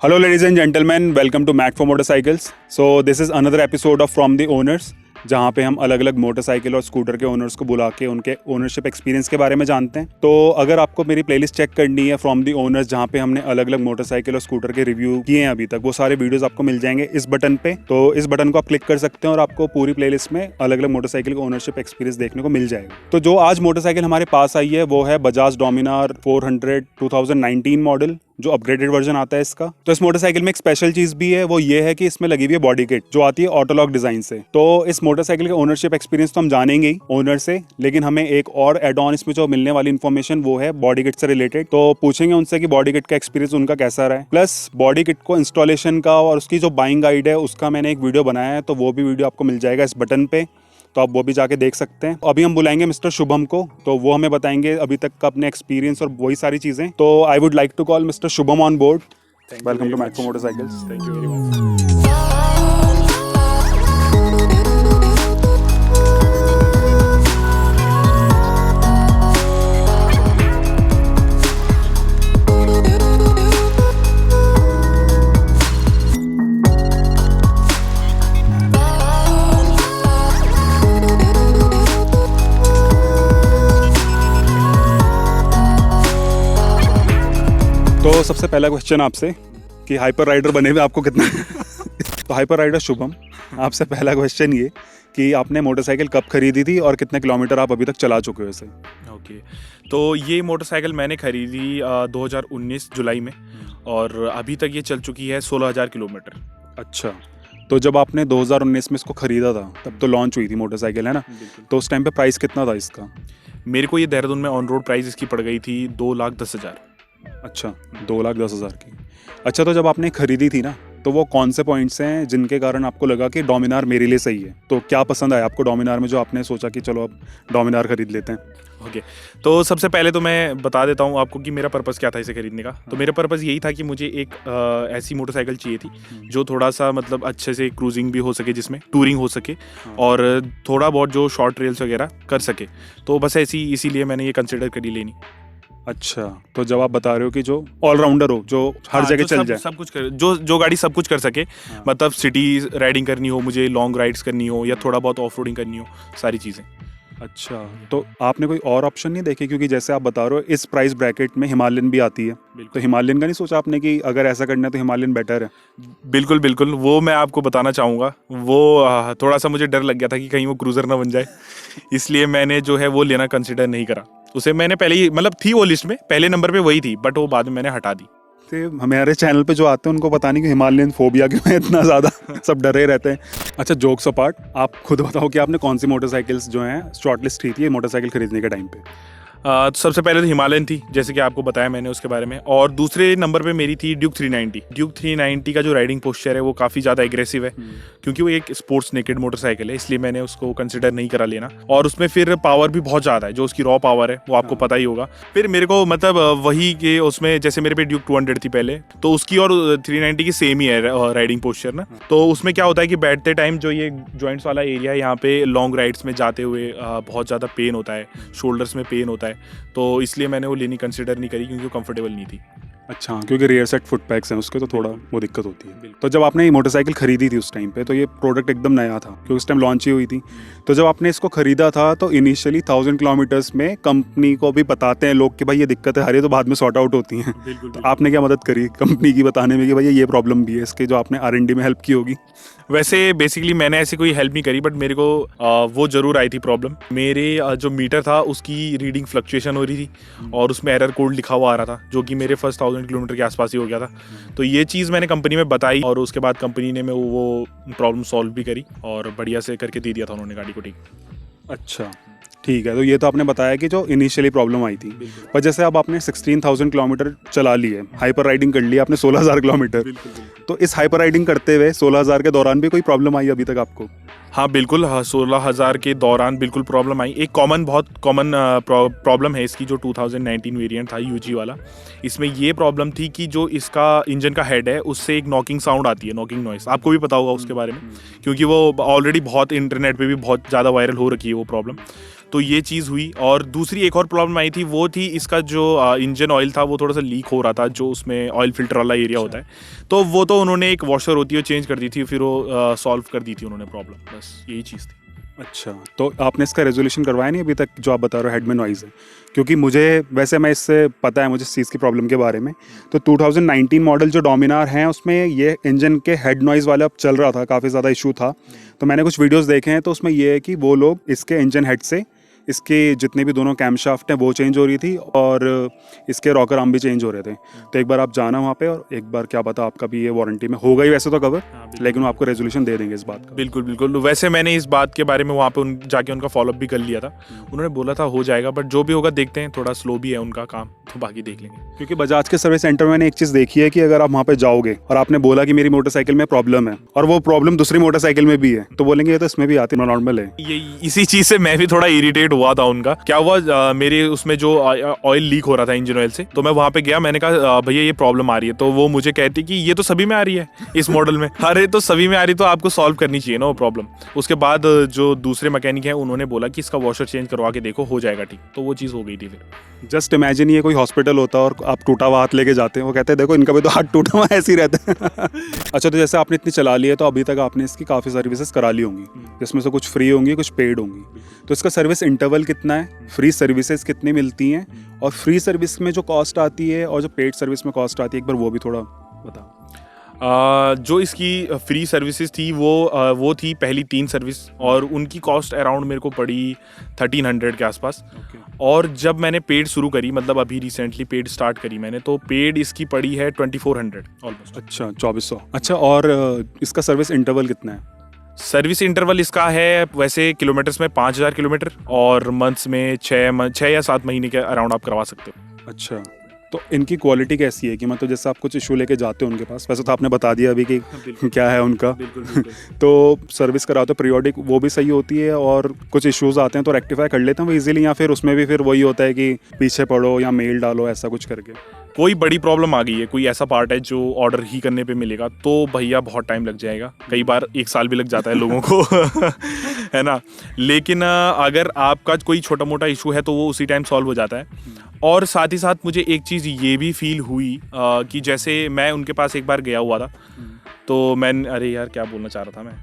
Hello, ladies and gentlemen. Welcome to Mac for Motorcycles. So this is another episode of From the Owners, जहाँ पे हम अलग अलग motorcycle और scooter के ओनर्स को बुला के उनके ओनरशिप एक्सपीरियंस के बारे में जानते हैं। तो अगर आपको मेरी प्लेलिस्ट चेक करनी है फ्रॉम दी ओनर्स, जहाँ पे हमने अलग अलग मोटरसाइकिल और स्कूटर के रिव्यू किए हैं अभी तक, वो सारे वीडियोस आपको मिल जाएंगे इस बटन पे। तो इस बटन को आप क्लिक कर सकते हैं और आपको पूरी प्लेलिस्ट में अलग अलग मोटरसाइकिल का ओनरशिप एक्सपीरियंस देखने को मिल जाएगा। तो जो आज मोटरसाइकिल हमारे पास आई है वो है बजाज डोमिनार 400 2019 मॉडल, जो अपग्रेडेड वर्जन आता है इसका। तो इस मोटरसाइकिल में एक स्पेशल चीज भी है, वो ये है कि इसमें लगी हुई है बॉडी किट जो आती है ऑटोलॉक डिजाइन से। तो इस मोटरसाइकिल के ओनरशिप एक्सपीरियंस तो हम जानेंगे ही ओनर से, लेकिन हमें एक और एड ऑन इसमें जो मिलने वाली इन्फॉर्मेशन वो है बॉडी किट से रिलेटेड। तो पूछेंगे उनसे कि बॉडी किट का एक्सपीरियंस उनका कैसा रहा है, प्लस बॉडी किट को इंस्टॉलेशन का और उसकी जो बाइंग गाइड है उसका मैंने एक वीडियो बनाया है, तो वो भी वीडियो आपको मिल जाएगा इस बटन पे, तो आप वो भी जाके देख सकते हैं। अभी हम बुलाएंगे मिस्टर शुभम को, तो वो हमें बताएंगे अभी तक का अपने एक्सपीरियंस और वही सारी चीजें। तो I would like to call mister Shubham on board. Welcome to Mac for motorcycles. Thank you very much. तो सबसे पहला क्वेश्चन आपसे कि हाइपर राइडर बने हुए आपको कितना तो हाइपर राइडर शुभम, आपसे पहला क्वेश्चन ये कि आपने मोटरसाइकिल कब खरीदी थी और कितने किलोमीटर आप अभी तक चला चुके हो इसे? ओके, तो ये मोटरसाइकिल मैंने खरीदी 2019 जुलाई में और अभी तक ये चल चुकी है 16,000 किलोमीटर। अच्छा, तो जब आपने 2019 में इसको खरीदा था तब तो लॉन्च हुई थी मोटरसाइकिल, है ना? तो उस टाइम पे प्राइस कितना था इसका? मेरे को ये देहरादून में ऑन रोड प्राइस इसकी पड़ गई थी 2,10,000। अच्छा, 2,10,000 की। अच्छा, तो जब आपने खरीदी थी ना, तो वो कौन से पॉइंट्स हैं जिनके कारण आपको लगा कि डोमिनार मेरे लिए सही है? तो क्या पसंद आया आपको डोमिनार में जो आपने सोचा कि चलो अब डोमिनार खरीद लेते हैं? ओके, तो सबसे पहले तो मैं बता देता हूँ आपको कि मेरा पर्पज़ क्या था इसे खरीदने का। तो मेरा पर्पज़ यही था कि मुझे एक ऐसी मोटरसाइकिल चाहिए थी जो थोड़ा सा मतलब अच्छे से क्रूजिंग भी हो सके, जिसमें टूरिंग हो सके और थोड़ा बहुत जो शॉर्ट ट्रेल्स वगैरह कर सके। तो बस इसीलिए मैंने ये कंसिडर करी लेनी। अच्छा, तो जब आप बता रहे हो कि जो ऑलराउंडर हो, जो हर जगह चल जाए, सब कुछ कर, जो गाड़ी सब कुछ कर सके, मतलब सिटी राइडिंग करनी हो, मुझे लॉन्ग राइड्स करनी हो या थोड़ा बहुत ऑफ रोडिंग करनी हो, सारी चीज़ें। अच्छा, तो आपने कोई और ऑप्शन नहीं देखे? क्योंकि जैसे आप बता रहे हो इस प्राइस ब्रैकेट में हिमालयन भी आती है, तो हिमालयन का नहीं सोचा आपने कि अगर ऐसा करना है तो हिमालयन बेटर है? बिल्कुल बिल्कुल, वो मैं आपको बताना चाहूँगा। वो थोड़ा सा मुझे डर लग गया था कि कहीं वो क्रूज़र ना बन जाए, इसलिए मैंने जो है वो लेना कंसिडर नहीं करा। उसे मैंने पहले ही मतलब थी वो लिस्ट में, पहले नंबर पे वही थी, बट वो बाद में मैंने हटा दी। हमारे चैनल पे जो आते हैं उनको पता नहीं कि हिमालयन फोबिया क्यों है इतना ज़्यादा सब डरे रहते हैं। अच्छा, जोक्स अपार्ट, आप खुद बताओ कि आपने कौन सी मोटरसाइकिल्स जो हैं शॉर्टलिस्ट की थी ये मोटरसाइकिल खरीदने के टाइम पे? तो सबसे पहले तो हिमालयन थी, जैसे कि आपको बताया मैंने उसके बारे में, और दूसरे नंबर पे मेरी थी ड्यूक 390। ड्यूक 390 का जो राइडिंग पोस्चर है वो काफ़ी ज़्यादा एग्रेसिव है, क्योंकि वो एक स्पोर्ट्स नेकेड मोटरसाइकिल है, इसलिए मैंने उसको कंसिडर नहीं करा लेना। और उसमें फिर पावर भी बहुत ज़्यादा है, जो उसकी रॉ पावर है वो आपको पता ही होगा। फिर मेरे को मतलब वही कि उसमें जैसे मेरे पे ड्यूक 200 थी पहले, तो उसकी और 390 की सेम ही है राइडिंग पोस्चर ना। तो उसमें क्या होता है कि बैठते टाइम जो ये जॉइंट्स वाला एरिया है, यहाँ पे लॉन्ग राइड्स में जाते हुए बहुत ज़्यादा पेन होता है, शोल्डर्स में पेन होता है, तो इसलिए मैंने वो लेनी कंसिडर नहीं करी, क्योंकि वो कंफर्टेबल नहीं थी। अच्छा, क्योंकि रियर सेट फुट पैक्स हैं उसके, तो थोड़ा वो दिक्कत होती है। तो जब आपने ये मोटरसाइकिल खरीदी थी उस टाइम पे, तो ये प्रोडक्ट एकदम नया था क्योंकि उस टाइम लॉन्च ही हुई थी। तो जब आपने इसको खरीदा था तो इनिशियली 1000 किलोमीटर्स में कंपनी को भी बताते हैं लोग कि भाई ये दिक्कत है हरी, तो बाद में सॉर्ट आउट होती हैं। तो आपने क्या मदद करी कंपनी की बताने में कि भाई ये प्रॉब्लम भी है इसके, जो आपने R&D में हेल्प की होगी? वैसे बेसिकली मैंने ऐसी कोई हेल्प नहीं करी, बट मेरे को वो ज़रूर आई थी प्रॉब्लम। मेरे जो मीटर था उसकी रीडिंग फ्लक्चुएशन हो रही थी और उसमें एरर कोड लिखा हुआ आ रहा था, जो कि मेरे फर्स्ट 1000 किलोमीटर के आसपास ही हो गया था। तो ये चीज़ मैंने कंपनी में बताई और उसके बाद कंपनी ने वो प्रॉब्लम सॉल्व भी करी और बढ़िया से करके दे दिया था उन्होंने गाड़ी को ठीक। अच्छा, ठीक है। तो ये तो आपने बताया कि जो इनिशियली प्रॉब्लम आई थी, पर जैसे अब आपने 16,000 किलोमीटर चला ली है, हाइपर राइडिंग कर लिया आपने 16,000 किलोमीटर, तो इस हाइपर राइडिंग करते हुए 16,000 के दौरान भी कोई प्रॉब्लम आई अभी तक आपको? हाँ बिल्कुल, हाँ 16,000 के दौरान बिल्कुल प्रॉब्लम आई। एक बहुत कॉमन प्रॉब्लम है इसकी, जो 2019 वेरिएंट था यूजी वाला। इसमें ये प्रॉब्लम थी कि जो इसका इंजन का हेड है उससे एक नॉकिंग साउंड आती है, नॉकिंग नॉइस। आपको भी पता होगा उसके बारे में, क्योंकि वो ऑलरेडी बहुत इंटरनेट पे भी बहुत ज़्यादा वायरल हो रखी है वो प्रॉब्लम। तो ये चीज़ हुई। और दूसरी एक और प्रॉब्लम आई थी, वो थी इसका जो इंजन ऑयल था वो थोड़ा सा लीक हो रहा था, जो उसमें ऑयल फिल्टर वाला एरिया होता है। तो वो तो उन्होंने एक वॉशर होती है चेंज कर दी थी, फिर वो सॉल्व कर दी थी उन्होंने प्रॉब्लम, बस यही चीज़ थी। अच्छा, तो आपने इसका रेजोल्यूशन करवाया नहीं अभी तक, जो आप बता रहे हो हेड में नॉइज़ है? क्योंकि मुझे वैसे मैं इससे पता है मुझे इस चीज़ की प्रॉब्लम के बारे में। तो 2019 मॉडल जो डोमिनार हैं उसमें ये इंजन के हेड नॉइज़ वाला चल रहा था, काफ़ी ज़्यादा इशू था। तो मैंने कुछ वीडियोस देखे हैं, तो उसमें ये है कि वो लोग इसके इंजन हेड से इसके जितने भी दोनों कैमशाफ्ट हैं वो चेंज हो रही थी, और इसके रॉकर आर्म भी चेंज हो रहे थे। तो एक बार आप जाना वहाँ पे, और एक बार क्या पता आपका भी ये वारंटी में होगा ही वैसे तो कवर, लेकिन वो आपको रेजोल्यूशन दे देंगे इस बात का। बिल्कुल बिल्कुल। वैसे मैंने इस बात के बारे में वहाँ पे जाके उनका फॉलोअप भी कर लिया था। उन्होंने बोला था हो जाएगा, बट जो भी होगा देखते हैं, थोड़ा स्लो भी है उनका काम, तो बाकी देख लेंगे। क्योंकि बजाज के सर्विस सेंटर में मैंने एक चीज़ देखी है कि अगर आप वहाँ पे जाओगे और आपने बोला कि मेरी मोटरसाइकिल में प्रॉब्लम है, और वो प्रॉब्लम दूसरी मोटरसाइकिल में भी है, तो बोलेंगे ये तो इसमें भी आती है, नॉर्मल है। ये इसी चीज़ से मैं भी थोड़ा इरिटेट हुआ था उनका। क्या हुआ, मेरे उसमें जो ऑयल लीक हो रहा था इंजन ऑयल से, तो मैं वहाँ पे गया, मैंने कहा भैया ये प्रॉब्लम आ रही है। तो वो मुझे कहती कि ये तो सभी में आ रही है इस मॉडल में। अरे तो सभी में आ रही, तो आपको सॉल्व करनी चाहिए ना वो प्रॉब्लम। उसके बाद जो दूसरे मैकेनिक हैं उन्होंने बोला कि इसका वॉशर चेंज करवा के देखो, हो जाएगा ठीक। तो वो चीज़ हो गई थी फिर। जस्ट इमेजिन ये कोई हॉस्पिटल होता और आप टूटा हुआ हाथ लेके जाते हैं, वो कहते हैं देखो इनका भी तो हाथ टूटा हुआ ऐसे ही रहता है। अच्छा, तो जैसे आपने इतनी चला ली है, तो अभी तक आपने इसकी काफ़ी सर्विसेज करा ली होंगी, जिसमें से कुछ फ्री होंगी, कुछ पेड होंगी। तो इसका सर्विस इंटरवल कितना है, फ्री सर्विसेज कितनी मिलती हैं, और फ्री सर्विस में जो कॉस्ट आती है और जो पेड सर्विस में कॉस्ट आती है, एक बार वो भी थोड़ा बता। जो इसकी फ्री सर्विसेज थी वो थी पहली 3 सर्विस, और उनकी कॉस्ट अराउंड मेरे को पड़ी 1300 के आसपास। और जब मैंने पेड शुरू करी, मतलब अभी रिसेंटली पेड स्टार्ट करी मैंने, तो पेड इसकी पड़ी है 2400 ऑलमोस्ट। अच्छा, 2400। अच्छा, और इसका सर्विस इंटरवल कितना है? सर्विस इंटरवल इसका है वैसे किलोमीटर्स में 5000 किलोमीटर, और मंथ्स में 6 या 7 महीने के अराउंड आप करवा सकते हो। अच्छा, तो इनकी क्वालिटी कैसी है कि मतलब जैसे आप कुछ इशू लेके जाते हो उनके पास, वैसे तो आपने बता दिया अभी कि क्या है उनका। बिल्कुल। तो सर्विस कराते हो पीरियोडिक, वो भी सही होती है, और कुछ इश्यूज आते हैं तो रेक्टिफाई कर लेते हैं वो इजीली, या फिर उसमें भी फिर वही होता है कि पीछे पड़ो या मेल डालो, ऐसा कुछ करके? कोई बड़ी प्रॉब्लम आ गई है, कोई ऐसा पार्ट है जो ऑर्डर ही करने पे मिलेगा, तो भैया बहुत टाइम लग जाएगा, कई बार 1 साल भी लग जाता है लोगों को। है ना। लेकिन अगर आपका कोई छोटा मोटा इशू है तो वो उसी टाइम सॉल्व हो जाता है। और साथ ही साथ मुझे एक चीज़ ये भी फील हुई कि जैसे मैं उनके पास एक बार गया हुआ था, तो मैं, अरे यार क्या बोलना चाह रहा था मैं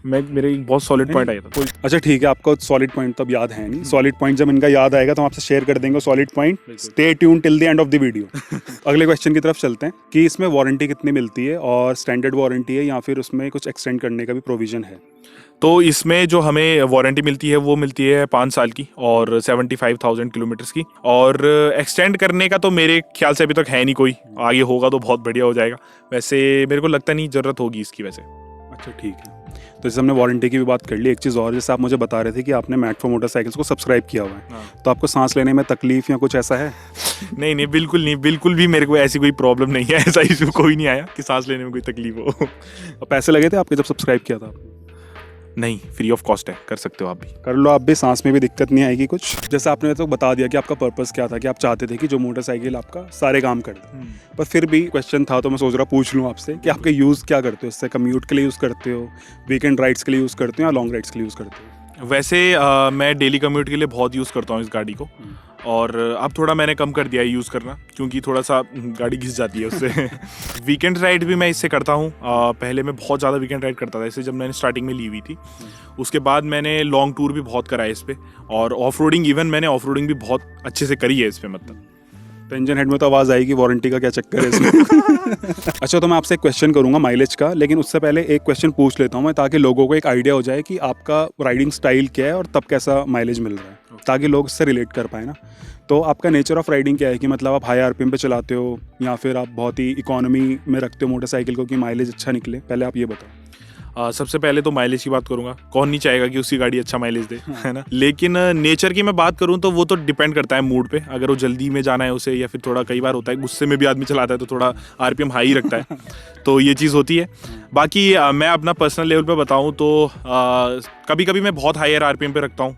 मेरे एक बहुत सॉलिड पॉइंट आया था। अच्छा ठीक है, आपको सॉलिड पॉइंट तो अब याद है नहीं। सॉलिड पॉइंट जब इनका याद आएगा तो हम आपसे शेयर कर देंगे solid point. Stay tune till the end of the video. अगले क्वेश्चन की तरफ चलते हैं कि इसमें वारंटी कितनी मिलती है, और स्टैंडर्ड वारंटी है या फिर उसमें कुछ एक्सटेंड करने का भी प्रोविजन है? तो इसमें जो हमें वारंटी मिलती है वो मिलती है 5 साल की और 75,000 किलोमीटर्स की। और एक्सटेंड करने का तो मेरे ख्याल से अभी तक है नहीं कोई, आगे होगा तो बहुत बढ़िया हो जाएगा। वैसे मेरे को लगता नहीं ज़रूरत होगी इसकी वैसे। अच्छा ठीक है, तो जैसे हमने वारंटी की भी बात कर ली, एक चीज़ और, जैसे आप मुझे बता रहे थे कि आपने मैक फॉर मोटरसाइकिल्स को सब्सक्राइब किया हुआ है, तो आपको सांस लेने में तकलीफ या कुछ ऐसा है? नहीं, बिल्कुल भी मेरे को ऐसी कोई प्रॉब्लम नहीं है, ऐसा इशू कोई नहीं आया कि सांस लेने में कोई तकलीफ हो। पैसे लगे थे आपके जब सब्सक्राइब किया था? नहीं, फ्री ऑफ कॉस्ट है, कर सकते हो आप भी। कर लो आप भी, सांस में भी दिक्कत नहीं आएगी कुछ। जैसे आपने तो बता दिया कि आपका पर्पस क्या था, कि आप चाहते थे कि जो मोटरसाइकिल आपका सारे काम कर दे, पर फिर भी क्वेश्चन था तो मैं सोच रहा पूछ लूँ आपसे कि आपके यूज़ क्या करते हो इससे? कम्यूट के लिए यूज़ करते हो, वीकेंड राइड्स के लिए यूज़ करते हो, या लॉन्ग राइड्स के लिए यूज़ करते हो? वैसे मैं डेली कम्यूट के लिए बहुत यूज़ करता हूँ इस गाड़ी को, और अब थोड़ा मैंने कम कर दिया है यूज़ करना, क्योंकि थोड़ा सा गाड़ी घिस जाती है उससे। वीकेंड राइड भी मैं इससे करता हूँ। पहले मैं बहुत ज़्यादा वीकेंड राइड करता था इससे, जब मैंने स्टार्टिंग में ली हुई थी। उसके बाद मैंने लॉन्ग टूर भी बहुत करा है इस पर, और ऑफ रोडिंग, इवन मैंने ऑफ रोडिंग भी बहुत अच्छे से करी है इस पर। मतलब तो इंजन हेड में तो आवाज़ आएगी, वारंटी का क्या चक्कर है इसमें? अच्छा, तो मैं आपसे एक क्वेश्चन करूंगा माइलेज का, लेकिन उससे पहले एक क्वेश्चन पूछ लेता हूं मैं, ताकि लोगों को एक आइडिया हो जाए कि आपका राइडिंग स्टाइल क्या है और तब कैसा माइलेज मिल रहा है, ताकि लोग इससे रिलेट कर पाए ना। तो आपका नेचर ऑफ राइडिंग क्या है, कि मतलब आप हाई आरपीएम पे चलाते हो, या फिर आप बहुत ही इकोनॉमी में रखते हो मोटरसाइकिल को कि माइलेज अच्छा निकले? पहले आप ये बताओ। सबसे पहले तो माइलेज की बात करूंगा, कौन नहीं चाहेगा कि उसकी गाड़ी अच्छा माइलेज दे, है ना। लेकिन नेचर की मैं बात करूं तो वो तो डिपेंड करता है मूड पे। अगर वो जल्दी में जाना है उसे, या फिर थोड़ा, कई बार होता है गुस्से में भी आदमी चलाता है तो थोड़ा आरपीएम हाई रखता है, तो ये चीज़ होती है। बाकी मैं अपना पर्सनल लेवल पे बताऊं तो कभी कभी मैं बहुत हायर आरपीएम पे रखता हूँ,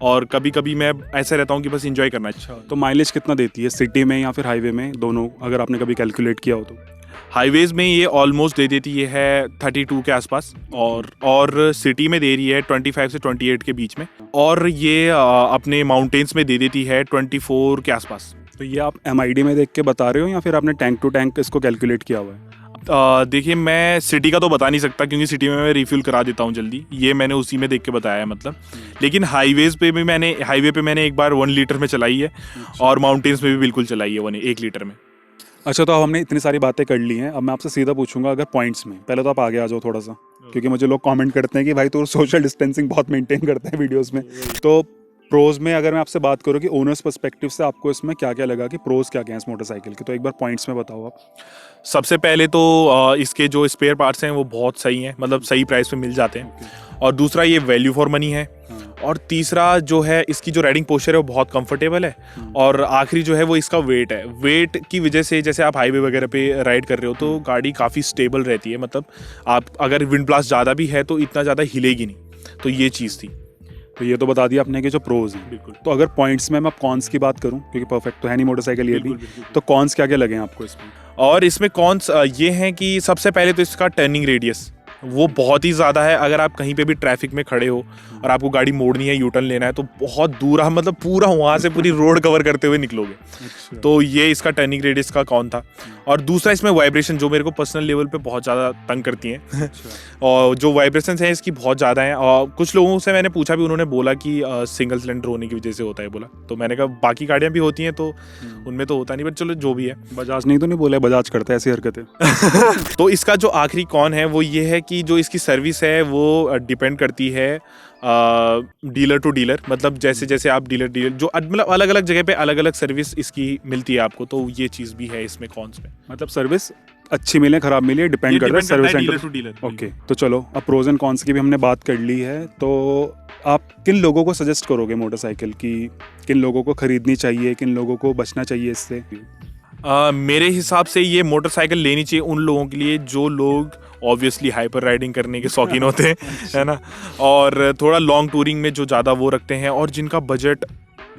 और कभी कभी मैं ऐसे रहता हूँ कि बस इंजॉय करना है। तो माइलेज कितना देती है सिटी में या फिर हाईवे में, दोनों, अगर आपने कभी कैलकुलेट किया हो तो? हाईवेज में ये ऑलमोस्ट दे देती है 32 के आसपास, और सिटी में दे रही है 25 से 28 के बीच में, और ये अपने माउंटेन्स में दे देती है 24 के आसपास। तो ये आप MID में देख के बता रहे हो या फिर आपने टैंक टू टैंक इसको कैलकुलेट किया हुआ है? देखिए, मैं सिटी का तो बता नहीं सकता क्योंकि सिटी में मैं रिफ्यूल करा देता हूँ जल्दी, ये मैंने उसी में देख के बताया है मतलब। लेकिन हाईवे पे मैंने एक बार 1 लीटर में चलाई है, और माउंटेन्स में भी बिल्कुल चलाई है 1 लीटर में। अच्छा, तो अब हमने इतनी सारी बातें कर ली हैं, अब मैं आपसे सीधा पूछूंगा अगर पॉइंट्स में, पहले तो आप आगे आ जाओ थोड़ा सा, क्योंकि मुझे लोग कमेंट करते हैं कि भाई तो सोशल डिस्टेंसिंग बहुत मेंटेन करता है वीडियोस में। तो प्रोज में अगर मैं आपसे बात करूँ कि ओनर्स पर्सपेक्टिव से आपको इसमें क्या क्या लगा, कि प्रोज क्या क्या हैं इस मोटरसाइकिल के, तो एक बार पॉइंट्स में बताओ आप। सबसे पहले तो इसके जो स्पेयर पार्ट्स हैं वो बहुत सही हैं, मतलब सही प्राइस पे मिल जाते हैं, और दूसरा ये वैल्यू फॉर मनी है, और तीसरा जो है इसकी जो राइडिंग पोस्चर है वो बहुत कंफर्टेबल है, और आखिरी जो है वो इसका वेट है। वेट की वजह से जैसे आप हाईवे वगैरह पे राइड कर रहे हो तो गाड़ी काफ़ी स्टेबल रहती है, मतलब आप अगर विंड ब्लास्ट ज़्यादा भी है तो इतना ज़्यादा हिलेगी नहीं, तो ये चीज़ थी। तो ये तो बता दिया आपने कि जो प्रोज हैं। बिल्कुल। तो अगर पॉइंट्स में मैं कॉन्स की बात करूं, क्योंकि परफेक्ट तो है नहीं मोटरसाइकिल ये भी, तो कॉन्स क्या क्या लगे हैं आपको इसमें? और इसमें कॉन्स ये हैं कि सबसे पहले तो इसका टर्निंग रेडियस वो बहुत ही ज़्यादा है। अगर आप कहीं पे भी ट्रैफिक में खड़े हो और आपको गाड़ी मोड़नी है, यूटर्न लेना है, तो बहुत दूर मतलब पूरा वहाँ से पूरी रोड कवर करते हुए निकलोगे। अच्छा। तो ये इसका टर्निंग रेडियस का कौन था। और दूसरा इसमें वाइब्रेशन जो मेरे को पर्सनल लेवल पे बहुत ज़्यादा तंग करती हैं। और जो वाइब्रेशन हैं इसकी बहुत ज़्यादा हैं, और कुछ लोगों से मैंने पूछा भी, उन्होंने बोला कि सिंगल सिलेंडर होने की वजह से होता है बोला। तो मैंने कहा बाकी गाड़ियाँ भी होती हैं तो उनमें तो होता नहीं, बट चलो जो भी है। बजाज नहीं तो नहीं बोला, बजाज करता है ऐसी हरकतें। तो इसका जो आखिरी कौन है वो ये है कि जो इसकी सर्विस है वो डिपेंड करती है डीलर टू डीलर, मतलब जैसे जैसे आप डीलर जो मतलब अलग अलग जगह पे अलग अलग सर्विस इसकी मिलती है आपको, तो ये चीज़ भी है इसमें कौन में। मतलब सर्विस अच्छी मिले खराब मिले डिपेंड करता है service dealer centre to dealer. Okay, तो चलो अब प्रोज एंड कॉन्स की भी हमने बात कर ली है, तो आप किन लोगों को सजेस्ट करोगे मोटरसाइकिल की, किन लोगों को खरीदनी चाहिए, किन लोगों को बचना चाहिए इससे? मेरे हिसाब से ये मोटरसाइकिल लेनी चाहिए उन लोगों के लिए जो लोग ऑब्वियसली हाइपर राइडिंग करने के शौकीन होते हैं, है ना, और थोड़ा लॉन्ग टूरिंग में जो ज़्यादा वो रखते हैं, और जिनका बजट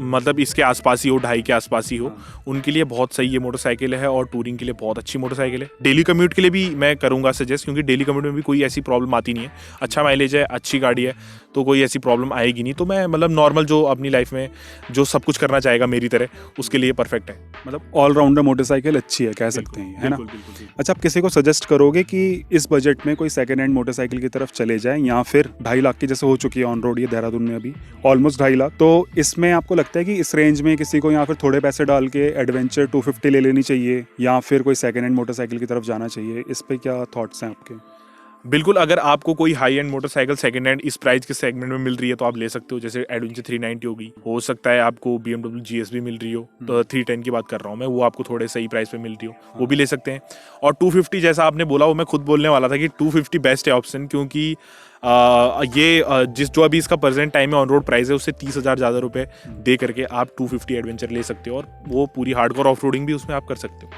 मतलब इसके आसपास ही हो, 2.5 के आसपास ही हो, उनके लिए बहुत सही ये मोटरसाइकिल है, और टूरिंग के लिए बहुत अच्छी मोटरसाइकिल है। डेली कम्यूट के लिए भी मैं करूँगा सजेस्ट, क्योंकि डेली कम्यूट में भी कोई ऐसी प्रॉब्लम आती नहीं है, अच्छा माइलेज है, अच्छी गाड़ी है, तो कोई ऐसी प्रॉब्लम आएगी नहीं। तो मैं मतलब नॉर्मल जो अपनी लाइफ में जो सब कुछ करना चाहेगा मेरी तरह, उसके लिए परफेक्ट है। मतलब ऑलराउंडर मोटरसाइकिल अच्छी है कह सकते हैं, है ना? बिल्कुल। अच्छा, आप किसी को सजेस्ट करोगे कि इस बजट में कोई सेकेंड हैंड मोटरसाइकिल की तरफ चले जाए, या फिर 2.5 लाख की जैसे हो चुकी है ऑन रोड ये देहरादून में अभी ऑलमोस्ट 2.5 लाख, तो इसमें आपको लगता है कि इस रेंज में किसी को यहाँ फिर थोड़े पैसे डाल के एडवेंचर 250 ले लेनी चाहिए, या फिर कोई सेकेंड हैंड मोटरसाइकिल की तरफ जाना चाहिए? इस पे क्या थॉट्स हैं आपके? बिल्कुल, अगर आपको कोई high and motorcycle second hand इस प्राइस के सेगमेंट में मिल रही है तो आप ले सकते हो, जैसे एडवेंचर 390 होगी, हो सकता है आपको BMW GS भी मिल रही हो, तो 310 की बात कर रहा हूँ मैं, वो आपको थोड़े सही प्राइस पे मिल रही हो, वो भी ले सकते हैं। और 250 जैसा आपने बोला, वो मैं खुद बोलने वाला था कि 250 बेस्ट है ऑप्शन, क्योंकि जो अभी इसका प्रेजेंट टाइम में ऑन रोड प्राइस है उससे 30,000 ज़्यादा रुपए दे करके आप 250 एडवेंचर ले सकते हो, और वो पूरी हार्डकोर ऑफ रोडिंग भी उसमें आप कर सकते हो।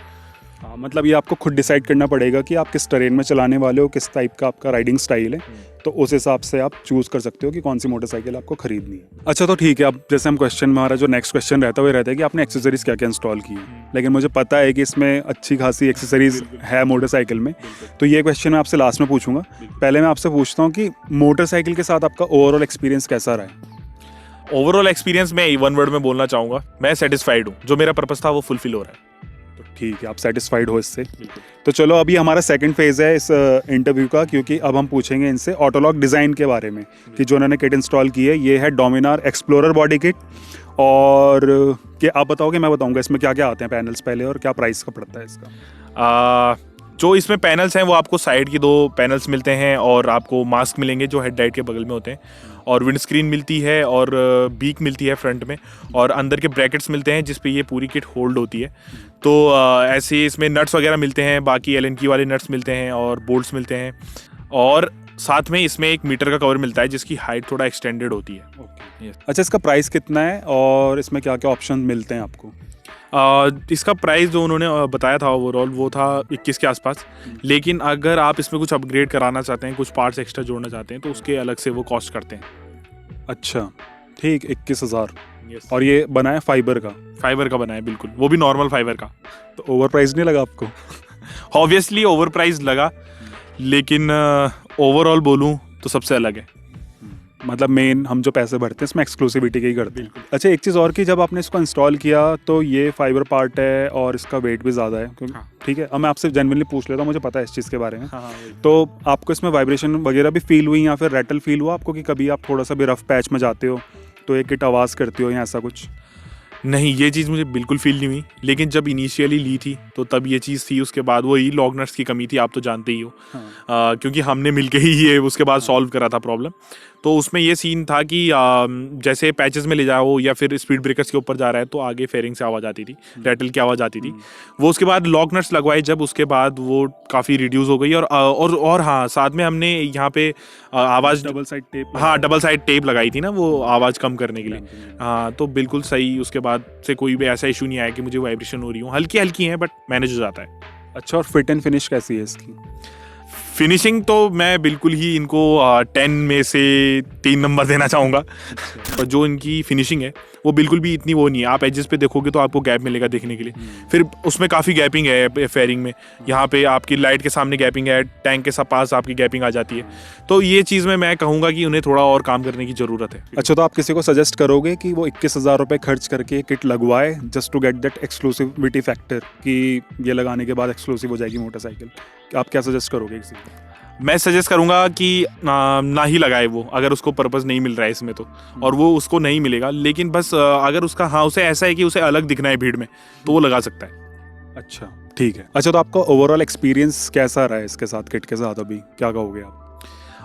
हाँ, मतलब ये आपको खुद डिसाइड करना पड़ेगा कि आप किस टेरेन में चलाने वाले हो, किस टाइप का आपका राइडिंग स्टाइल है, तो उस हिसाब से आप चूज़ कर सकते हो कि कौन सी मोटरसाइकिल आपको खरीदनी है। अच्छा, तो ठीक है, अब जैसे हम क्वेश्चन में हमारा जो नेक्स्ट क्वेश्चन रहता है वो रहता है कि आपने एक्सेसरीज क्या क्या इंस्टॉल की है, लेकिन मुझे पता है कि इसमें अच्छी खासी एक्सेसरीज है मोटरसाइकिल में, तो ये क्वेश्चन मैं आपसे लास्ट में पूछूंगा। पहले मैं आपसे पूछता हूँ कि मोटरसाइकिल के साथ आपका ओवरऑल एक्सपीरियंस कैसा रहा है? ओवरऑल एक्सपीरियंस मैं 1 वर्ड में बोलना चाहूँगा, मैं सेटिस्फाइड हूँ, जो मेरा पर्पस था वो फुलफिल हो रहा है। ठीक है, आप सेटिस्फाइड हो इससे? तो चलो, अभी हमारा सेकंड फेज है इस इंटरव्यू का, क्योंकि अब हम पूछेंगे इनसे ऑटोलॉग डिज़ाइन के बारे में, कि जो उन्होंने किट इंस्टॉल की है, ये है डोमिनार एक्सप्लोरर बॉडी किट। और कि आप बताओगे मैं बताऊंगा इसमें क्या क्या आते हैं पैनल्स पहले, और क्या प्राइस का पड़ता है इसका? जो इसमें पैनल्स हैं वो आपको साइड की 2 पैनल्स मिलते हैं, और आपको मास्क मिलेंगे जो हेडलाइट के बगल में होते हैं, और विंडस्क्रीन मिलती है, और बीक मिलती है फ्रंट में, और अंदर के ब्रैकेट्स मिलते हैं जिस पे ये पूरी किट होल्ड होती है। तो ऐसे इसमें नट्स वगैरह मिलते हैं, बाकी Allen की वाले नट्स मिलते हैं, और बोल्ट्स मिलते हैं, और साथ में इसमें 1 मीटर का कवर मिलता है जिसकी हाइट थोड़ा एक्सटेंडेड होती है। अच्छा, इसका प्राइस कितना है और इसमें क्या क्या ऑप्शन मिलते हैं आपको? इसका प्राइस जो उन्होंने बताया था ओवरऑल वो था 21 के आसपास, लेकिन अगर आप इसमें कुछ अपग्रेड कराना चाहते हैं, कुछ पार्ट्स एक्स्ट्रा जोड़ना चाहते हैं, तो उसके अलग से वो कॉस्ट करते हैं। अच्छा, ठीक, 21,000। और ये बना है फाइबर का? फाइबर का बना है, बिल्कुल, वो भी नॉर्मल फाइबर का। तो ओवर प्राइस नहीं लगा आपको? ऑब्वियसली ओवर प्राइस लगा, लेकिन ओवरऑल बोलूँ तो सबसे अलग है। मतलब मेन हम जो पैसे भरते हैं इसमें एक्सक्लूसिविटी के ही करते हैं। अच्छा, एक चीज़ और कि जब आपने इसको इंस्टॉल किया तो ये फाइबर पार्ट है और इसका वेट भी ज़्यादा है क्योंकि हाँ। ठीक है, अब मैं आपसे जेन्युइनली पूछ लेता हूँ, मुझे पता है इस चीज़ के बारे में। हाँ, तो आपको इसमें वाइब्रेशन वगैरह भी फील हुई या फिर रैटल फील हुआ आपको कि कभी आप थोड़ा सा भी रफ पैच में जाते हो तो एक किट आवाज़ करती हो या ऐसा कुछ? नहीं, ये चीज़ मुझे बिल्कुल फील नहीं हुई, लेकिन जब इनिशियली ली थी तो तब ये चीज़ थी। उसके बाद वही लॉगनट्स की कमी थी, आप तो जानते ही हो। क्योंकि हमने मिलके ही ये उसके बाद सॉल्व करा था प्रॉब्लम। तो उसमें ये सीन था कि जैसे पैचेस में ले जाओ या फिर स्पीड ब्रेकर्स के ऊपर जा रहा है तो आगे फेयरिंग से आवाज़ आती थी, रैटल की आवाज़ आती थी। वो उसके बाद लॉगनट्स लगवाए जब, उसके बाद वो काफ़ी रिड्यूस हो गई। और हाँ, साथ में हमने यहाँ पे आवाज़ डबल साइड टेप? हाँ, डबल साइड टेप लगाई थी ना, वो आवाज़ कम करने के लिए। हाँ, तो बिल्कुल सही। उसके बाद से कोई भी ऐसा इशू नहीं आया कि मुझे वाइब्रेशन हो रही हो। हल्की हल्की है बट मैनेज हो जाता है। अच्छा, और फिट एंड फिनिश कैसी है इसकी? फिनिशिंग तो मैं बिल्कुल ही इनको 10 में से 3 नंबर देना चाहूँगा। और जो इनकी फिनिशिंग है वो बिल्कुल भी इतनी वो नहीं है। आप एजेस पे देखोगे तो आपको गैप मिलेगा देखने के लिए। फिर उसमें काफ़ी गैपिंग है फेयरिंग में। यहाँ पे आपकी लाइट के सामने गैपिंग है, टैंक के पास आपकी गैपिंग आ जाती है। तो ये चीज़ में मैं कहूँगा कि उन्हें थोड़ा और काम करने की ज़रूरत है। अच्छा, तो आप किसी को सजेस्ट करोगे कि वो 21,000 रुपये खर्च करके किट लगवाए just to get that exclusivity factor कि ये लगाने के बाद एक्सक्लूसिव हो जाएगी मोटरसाइकिल? आप क्या सजेस्ट करोगे किसी को? मैं सजेस्ट करूंगा कि ना ही लगाए वो, अगर उसको पर्पस नहीं मिल रहा है इसमें तो, और वो उसको नहीं मिलेगा। लेकिन बस अगर उसका हाँ उसे ऐसा है कि उसे अलग दिखना है भीड़ में तो वो लगा सकता है। अच्छा, ठीक है। अच्छा, तो आपका ओवरऑल एक्सपीरियंस कैसा रहा है इसके साथ, किट के साथ? अभी क्या कहोगे आप?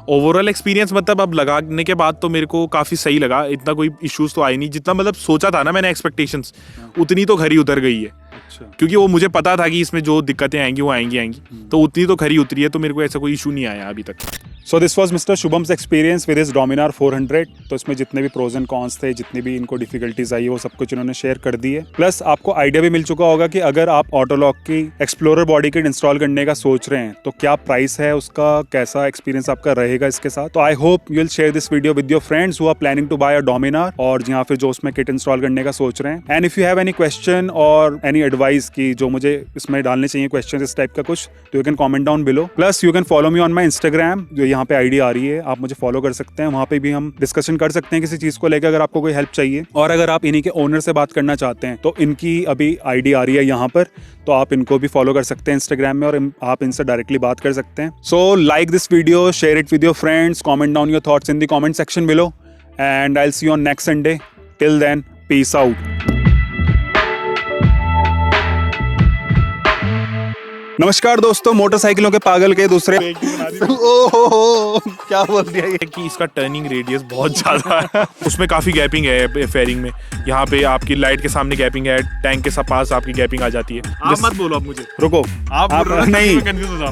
ओवरऑल एक्सपीरियंस मतलब अब लगाने के बाद तो मेरे को काफ़ी सही लगा। इतना कोई इश्यूज तो आए नहीं, जितना मतलब सोचा था ना मैंने एक्सपेक्टेशंस उतनी तो खरी उतर गई है। अच्छा, क्योंकि वो मुझे पता था कि इसमें जो दिक्कतें आएंगी वो आएंगी, तो उतनी तो खरी उतरी है। तो मेरे को ऐसा कोई इशू नहीं आया अभी तक। So this was mister Shubham's experience with his Dominar 400। तो इसमें जितने भी प्रोज एंड कॉन्स थे, जितनी भी इनको डिफिकल्टीज आई, वो सब कुछ इन्होंने शेयर कर दी है। प्लस आपको आइडिया भी मिल चुका होगा कि अगर आप ऑटोलॉक की एक्सप्लोरर बॉडी किट इंस्टॉल करने का सोच रहे हैं तो क्या प्राइस है उसका, कैसा एक्सपीरियंस आपका रहेगा इसके साथ। तो I hope you will share this video with your friends who are planning to buy a Dominar, और यहाँ फिर जो उसमें किट इंस्टॉल करने का सोच रहे हैं। And if you have any question और एनी एडवाइस की जो मुझे इसमें डालने चाहिए क्वेश्चन इस टाइप का कुछ, तो you can comment down below. Plus you can follow me on my Instagram, जो यहाँ पे आईडी आ रही है, आप मुझे फॉलो कर सकते हैं। वहाँ पे भी हम डिस्कशन कर सकते हैं किसी चीज़ को लेकर, अगर आपको कोई हेल्प चाहिए। और अगर आप इन्हीं के ओनर से बात करना चाहते हैं तो इनकी अभी आईडी आ रही है यहाँ पर, तो आप इनको भी फॉलो कर सकते हैं इंस्टाग्राम में और आप इनसे डायरेक्टली बात कर सकते हैं। So like this video, share it with your friends, comment down your thoughts in the comment section below, and I will see you on next Sunday. Till then, peace out. नमस्कार दोस्तों, मोटरसाइकिलों के पागल के दूसरे ओहो, क्या बोल दिया ये? कि इसका टर्निंग रेडियस बहुत ज़्यादा है। उसमें काफ़ी गैपिंग है फेयरिंग में। यहाँ पे आपकी लाइट के सामने गैपिंग है, टैंक के पास आपकी गैपिंग आ जाती है। आप मत बोलो अब मुझे, रुको, आप नहीं कंफ्यूज हो जा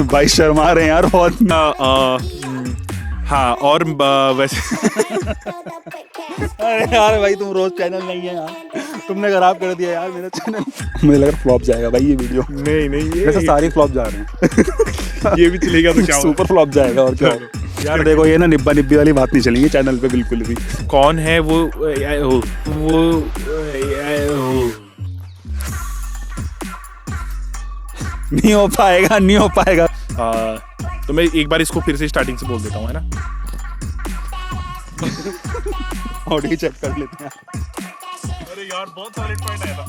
भाई शर्मा रहे हैं यार बहुत। हाँ, और वैसे अरे यार भाई, तुम रोज चैनल नहीं है यार, तुमने खराब कर दिया यार मेरा चैनल। मुझे लग रहा फ्लॉप जाएगा भाई ये वीडियो। नहीं वैसे सारी फ्लॉप जा रहे हैं। ये भी चलेगा तो क्या होगा? सुपर फ्लॉप जाएगा और क्या होगा? यार देखो, ये ना निब्बा निब्बी वाली बात नहीं चलेगी चैनल पे बिल्कुल भी। कौन है वो नहीं हो पाएगा, नहीं हो पाएगा। तो मैं एक बार इसको फिर से स्टार्टिंग से बोल देता हूँ, है ना? ऑडियो चेक कर लेते हैं। अरे यार, बहुत सॉलिड पॉइंट आया था।